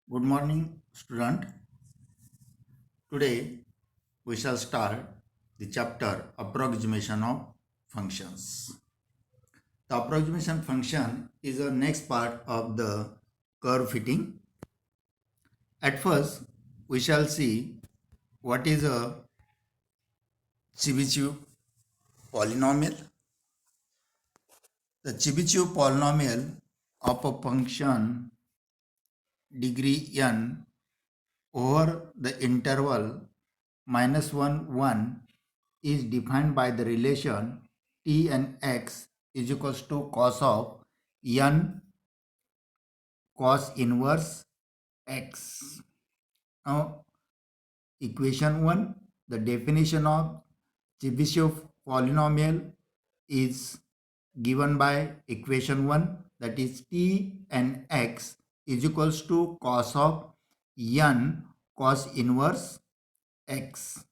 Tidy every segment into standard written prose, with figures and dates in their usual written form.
Good morning, student. Today we shall start the chapter Approximation of Functions. The approximation function is the next part of the curve fitting. At first, we shall see what is a Chebyshev polynomial. The Chebyshev polynomial of a function degree n over the interval minus 1 1 is defined by the relation t and x is equals to cos of n cos inverse x. Now equation 1, the definition of Chebyshev polynomial is given by equation 1, that is t and x is equals to cos of n cos inverse x.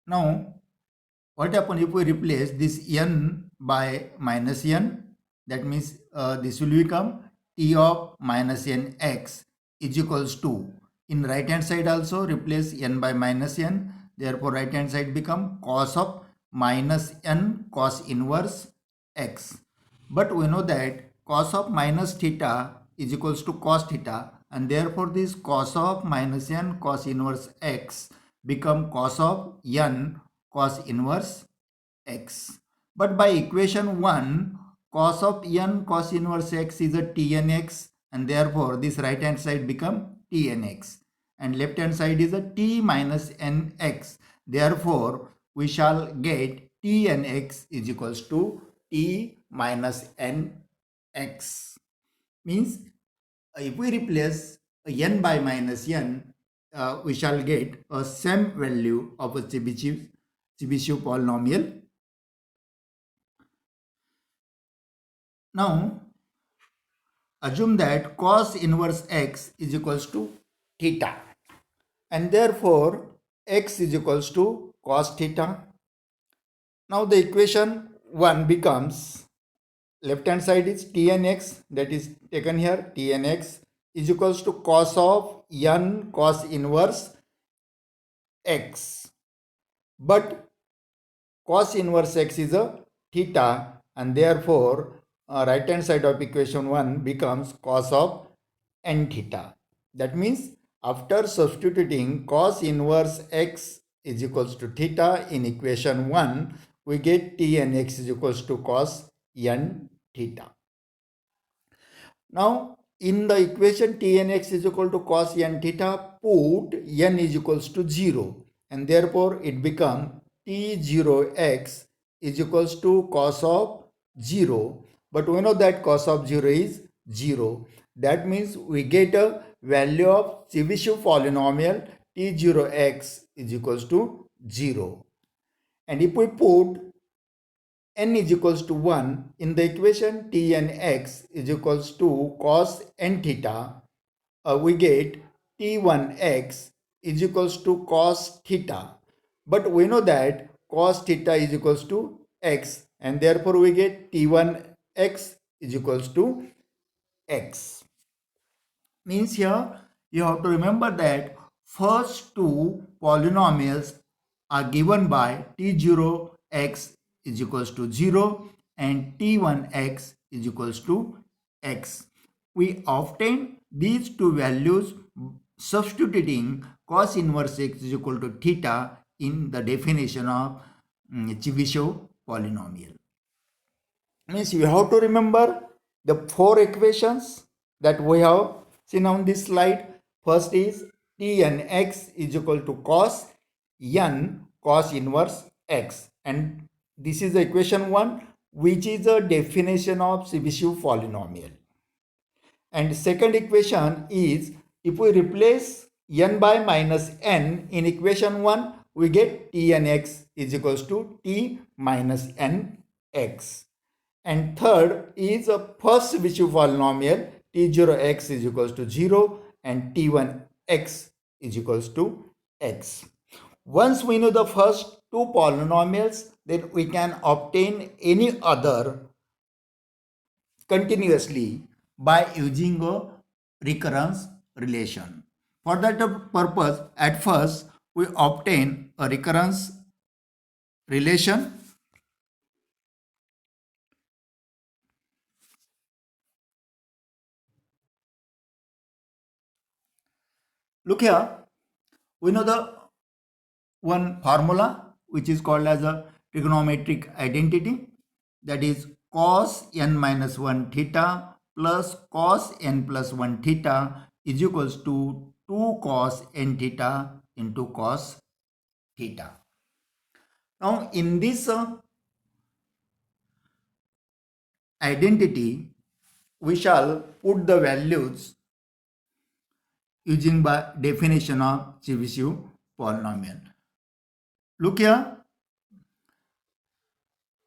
Now what happens if we replace this n by minus n? That means this will become t of minus n x is equals to, in right hand side also replace n by minus n, therefore right hand side become cos of minus n cos inverse x. But we know that cos of minus theta is equals to cos theta, and therefore this cos of minus n cos inverse x become cos of n cos inverse x. But by equation 1, cos of n cos inverse x is a tn x, and therefore this right hand side become tn x, and left hand side is a t minus nx. Therefore we shall get tn x is equals to t minus nx. Means if we replace n by minus n, we shall get a same value of a Chebyshev polynomial. Now assume that cos inverse x is equals to theta, and therefore x is equals to cos theta. Now the equation 1 becomes, left hand side is tn x, that is taken here, tn x is equals to cos of n cos inverse x. But cos inverse x is a theta, and therefore right hand side of equation 1 becomes cos of n theta. That means after substituting cos inverse x is equals to theta in equation 1, we get t and x is equals to cos n theta. Now in the equation t and x is equal to cos n theta, put n is equals to 0, and therefore it becomes t0x is equals to cos of 0. But we know that cos of 0 is 0. That means we get a value of Chebyshev polynomial t0x is equals to 0. And if we put n is equals to 1 in the equation t and x is equals to cos n theta, we get t1x is equals to cos theta. But we know that cos theta is equals to x, and therefore we get t1x is equals to x. Means here you have to remember that first two polynomials are given by t0x is equals to 0 and t1x is equals to x. We obtain these two values substituting cos inverse x is equal to theta in the definition of Chebyshev polynomial. Means you have to remember the four equations that we have seen on this slide. First is t and x is equal to cos n cos inverse x, and this is the equation 1, which is a definition of Chebyshev polynomial. And second equation is, if we replace n by minus n in equation 1, we get t n x is equals to t minus n x. And third is a first Chebyshev polynomial t0x is equals to 0 and t1x is equals to x. Once we know the first two polynomials, then we can obtain any other continuously by using a recurrence relation. For that purpose, at first we obtain a recurrence relation. Look here, we know the one formula which is called as a trigonometric identity, that is cos n minus 1 theta plus cos n plus 1 theta is equals to 2 cos n theta into cos theta. Now in this identity we shall put the values using by definition of Chebyshev polynomial. Look here,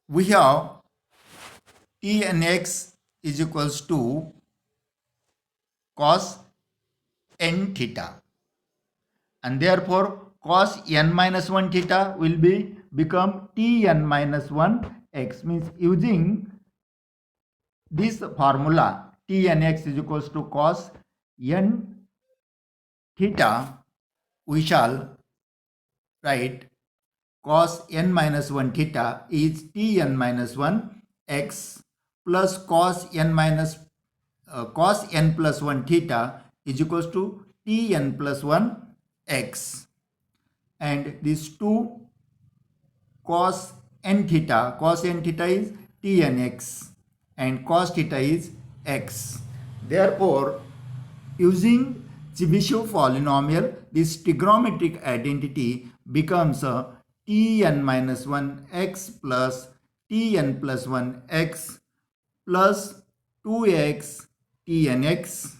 we have t and x is equals to cos n theta, and therefore cos n minus 1 theta will become Tn minus 1 x, means using this formula Tn x is equals to cos n theta, we shall write cos n minus 1 theta is Tn minus 1 x plus cos n plus 1 theta is equals to Tn plus 1 x, and these 2 cos n theta is Tn x and cos theta is x. Therefore, using Chebyshev polynomial, this trigonometric identity becomes a Tn minus 1 x plus Tn plus 1 x plus 2x Tn x,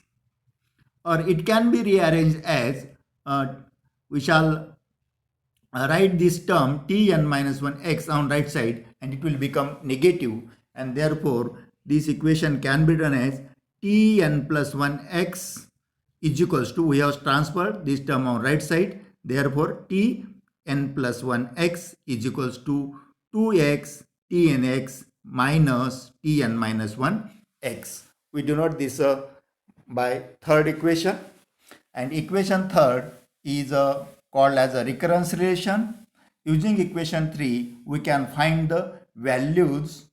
or it can be rearranged as we shall write this term Tn minus 1 x on right side and it will become negative, and therefore this equation can be done as Tn plus 1 x is equals to, we have transferred this term on right side, therefore Tn plus 1 x is equals to 2x Tn x minus Tn minus 1 x. We denote this by third equation, and equation third is called as a recurrence relation. Using equation 3 we can find the values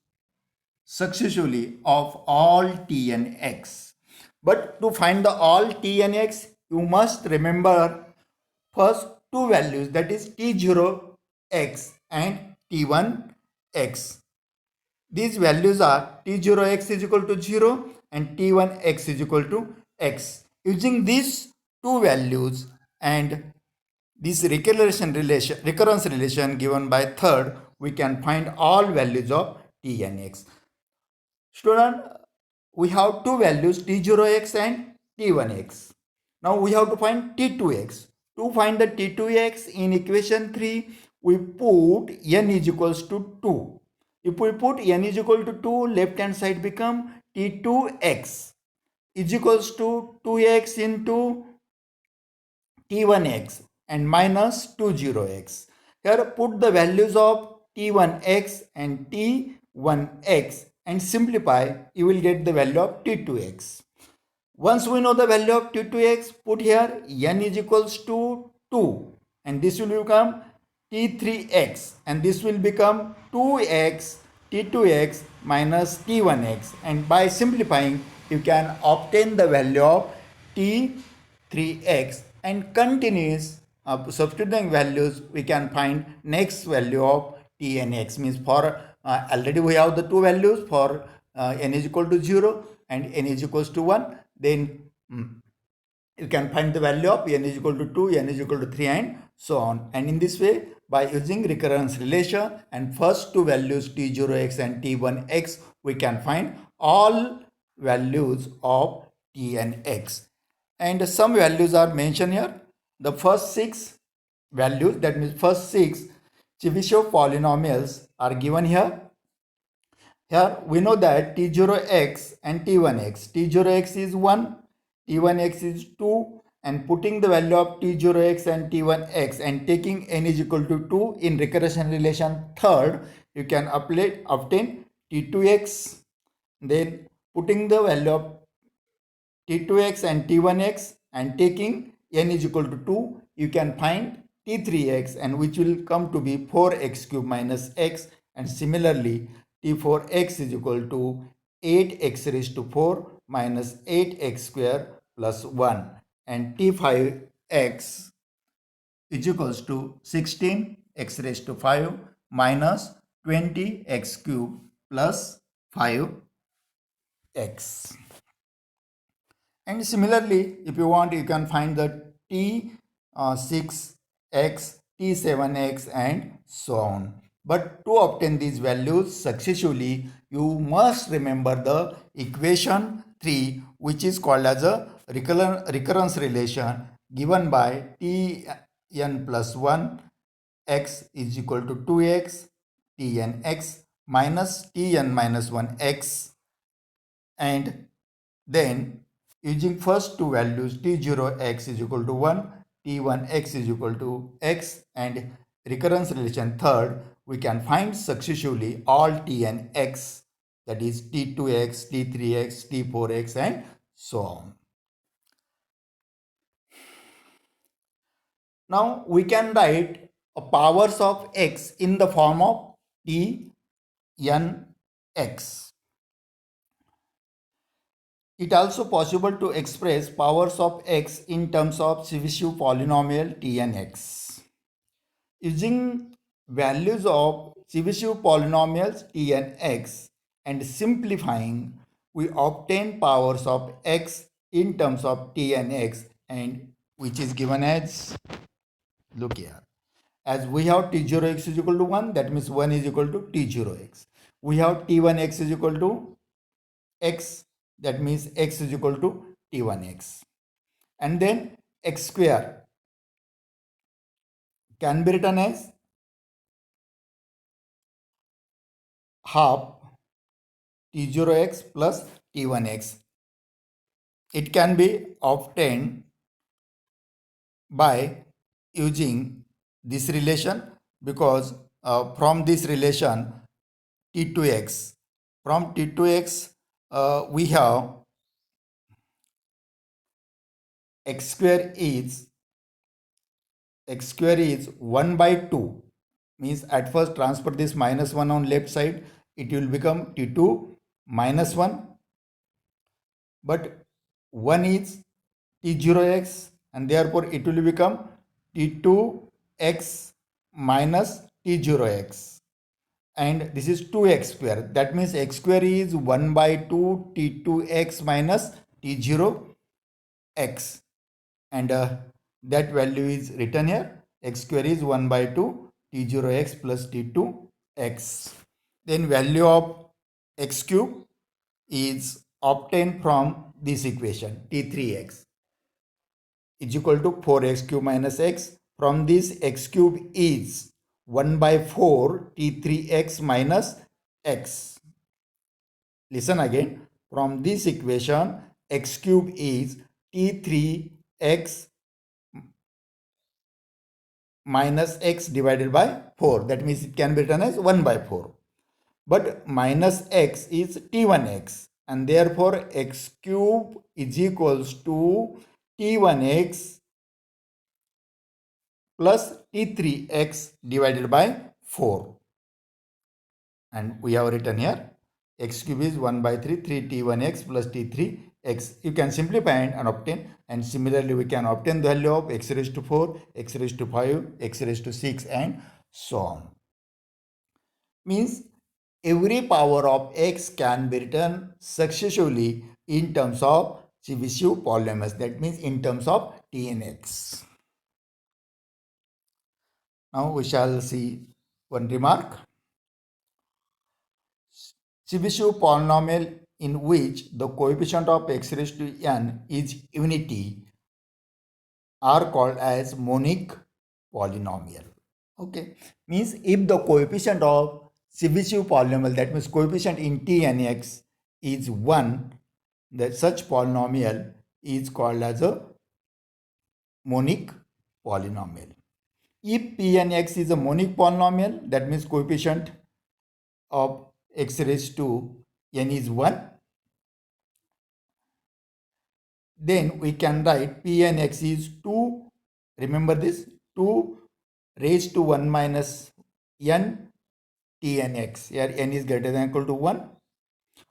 successively of all t and x. But to find the all t and x, you must remember first two values, that is t0x and t1x. These values are t0x is equal to 0 and t1x is equal to x. Using these two values and this recurrence relation given by third, we can find all values of t and x. Student, we have two values t0x and t1x. Now we have to find t2x. To find the t2x in equation 3, we put n is equals to 2. If we put n is equal to 2, left hand side become t2x is equals to 2x into t1x and minus 20x. Here put the values of t1x and t1x and simplify, you will get the value of t2x. Once we know the value of t2x, put here n is equals to 2 and this will become t3x and this will become 2x t2x minus t1x, and by simplifying you can obtain the value of t3x, and continuous substituting values we can find next value of t and x, means for already we have the two values for n is equal to 0 and n is equals to 1, then you can find the value of n is equal to 2, n is equal to 3 and so on. And in this way, by using recurrence relation and first two values t0x and t1x, we can find all values of t and x. And some values are mentioned here. The first 6 values, that means first 6 Chebyshev polynomials are given here. Here we know that t0x and t1x. t0x is 1, t1x is 2, and putting the value of t0x and t1x and taking n is equal to 2 in recurrence relation third, you can obtain t2x. Then putting the value of t2x and t1x, and taking n is equal to 2, you can find t3x, and which will come to be 4x cube minus x, and similarly t4x is equal to 8x raised to 4 minus 8x square plus 1, and t5x is equals to 16x raised to 5 minus 20x cube plus 5x. And similarly, if you want, you can find the t6x, t7x, and so on. But to obtain these values successively, you must remember the equation 3, which is called as a recurrence relation, given by tn plus 1 x is equal to 2x tn x minus tn minus 1 x, and then using first two values t0x is equal to 1, t1x is equal to x, and recurrence relation third, we can find successively all tn x, that is t2x, t3x, t4x, and so on. Now we can write powers of x in the form of t n x. It also possible to express powers of x in terms of Chebyshev polynomial Tnx. Using values of Chebyshev polynomials Tnx and simplifying, we obtain powers of x in terms of Tnx, and which is given as, look here, as we have t0x is equal to 1, that means 1 is equal to t0x. We have t1x is equal to x, that means x is equal to t1x, and then x square can be written as half t0x plus t1x. It can be obtained by using this relation, because from this relation t2x, from t2x we have x square is 1 by 2, means at first transfer this minus 1 on left side, it will become t2 minus 1, but 1 is t0x, and therefore it will become t2x minus t0x, and this is 2x square, that means x square is 1 by 2 t2x minus t0x, and that value is written here, x square is 1 by 2 t0x plus t2x. Then value of x cube is obtained from this equation, t3x is equal to 4x cube minus x. From this, x cube is 1 by 4 t3x minus x. Listen again, from this equation x cube is t3x minus x divided by 4, that means it can be written as 1 by 4, but minus x is t1x, and therefore x cube is equals to t1x plus t3x divided by 4, and we have written here x cube is 1 by 3 3t1x plus t3x. You can simplify and obtain, and similarly we can obtain the value of x raised to 4, x raised to 5, x raised to 6, and so on. Means every power of x can be written successively in terms of Chebyshev polynomials, that means in terms of Tnx. Now we shall see one remark. Chebyshev polynomial in which the coefficient of x raised to n is unity are called as monic polynomial. Okay, means if the coefficient of Chebyshev polynomial, that means coefficient in t and x is 1, that such polynomial is called as a monic polynomial. If p and x is a monic polynomial, that means coefficient of x raised to n is 1, then we can write Pnx is 2, remember this, 2 raised to 1 minus n Tnx, here n is greater than or equal to 1.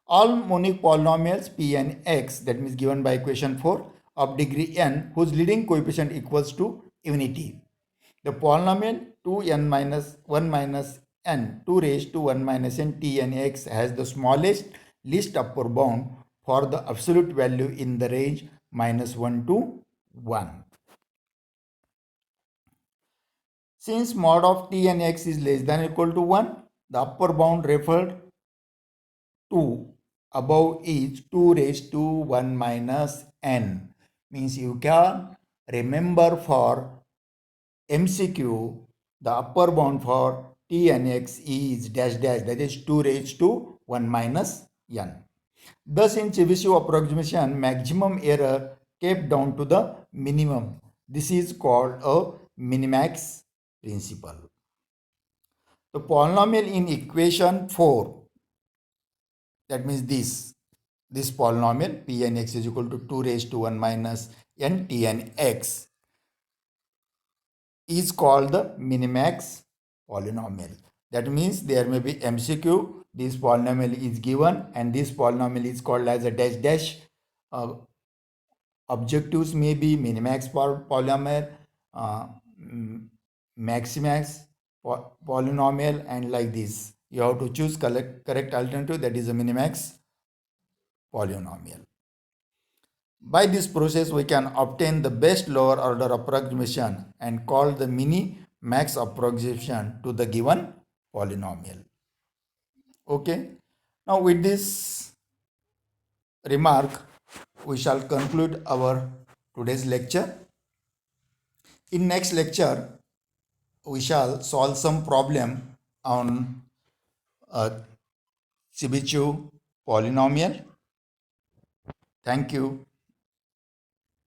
All monic polynomials Pnx, that means given by equation 4, of degree n whose leading coefficient equals to unity. The polynomial 2n minus 1 minus n 2 raised to 1 minus n Tnx has the smallest least upper bound for the absolute value in the range minus 1 to 1. Since mod of Tnx is less than or equal to 1, the upper bound referred to above is 2 raised to 1 minus n. Means you can remember for MCQ, the upper bound for Tnx is dash dash, that is 2 raised to 1 minus n. Thus, in Chebyshev approximation, maximum error kept down to the minimum. This is called a minimax principle. The polynomial in equation 4, that means this polynomial Pnx is equal to 2 raised to 1 minus n Tnx is called the minimax polynomial. That means there may be MCQ, this polynomial is given and this polynomial is called as a dash dash. Objectives may be minimax polynomial, maximax polynomial, and like this. You have to choose correct alternative, that is a minimax polynomial. By this process, we can obtain the best lower order approximation and call the mini-max approximation to the given polynomial. Okay. Now with this remark, we shall conclude our today's lecture. In next lecture, we shall solve some problem on Chebyshev polynomial. Thank you.